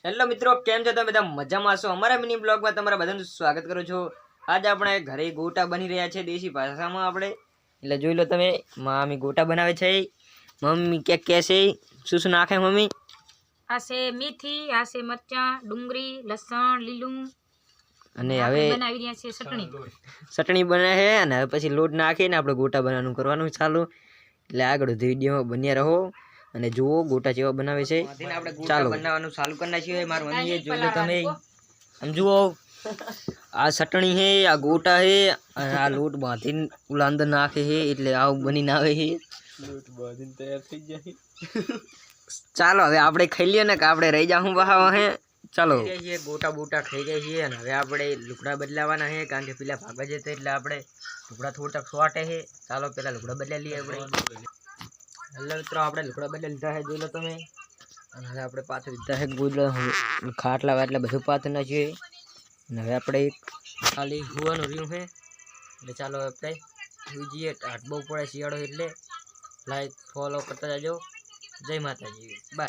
Hello મિત્રો, કેમ છો તમે? બધા મજામાં છો? અમારા મિની બ્લોગમાં તમારા બધાનું સ્વાગત કરું છું। આજે આપણે ઘરે ગોટા બની રહ્યા છે દેશી ભાષામાં આપણે, એટલે જોઈ લો તમે। મમ્મી ગોટા બનાવે છે। મમ્મી કે કેસે શું શું નાખે મમ્મી? આ છે મેથી, આ છે મરચાં, ડુંગળી, લસણ, લીલું અને હવે બનાવી રહ્યા છે ચટણી બને છે। અને હવે પછી લોટ નાખીને આપણે ગોટા બનાવવાનું કરવાનું ચાલુ। એટલે આગળ વિડીયોમાં બન્યા રહો અને જુઓ ગોટા જેવા બનાવે છે। ચાલો બનાવવાનું ચાલુ કરી નાખ્યું। મારી મમ્મીએ જોઈ લો તમે, આમ જુઓ આ ચટણી છે, આ ગોટા છે, અને આ લોટ બાંધીને ઓલા અંદર નાખે છે, એટલે આવું બનીને આવે છે। લોટ બાંધીને તૈયાર થઈ જાય। ચાલો હવે આપણે ખાઈ લઈએ ને કે આપણે રહી જાઉં બહાવા હે। ચાલો ગોટા બોટા ખાઈ ગયા છીએ અને હવે આપણે લુગડા બદલાવાના છે, કારણ કે પેલા ભાગવા જતા એટલે આપણે લુગડા થોડા શોર્ટે છે। ચાલો પેલા લુગડા બદલા લઈએ આપણે। હેલો મિત્રો, આપણે લુગડા બદલા લીધા છે, જોઈ લો તમે। અને હવે આપણે પાછળ લીધા છે ગોદડા, ખાટલા વાટલા બધું પાથર નાખીએ। અને હવે આપણે ખાલી હુવાનું રહ્યું છે, એટલે ચાલો આપણે સુઈ જઈએ। ટાટ બહુ પડે શિયાળો એટલે લાઈક ફોલો કરતા જાજો। જય માતાજી, બાય।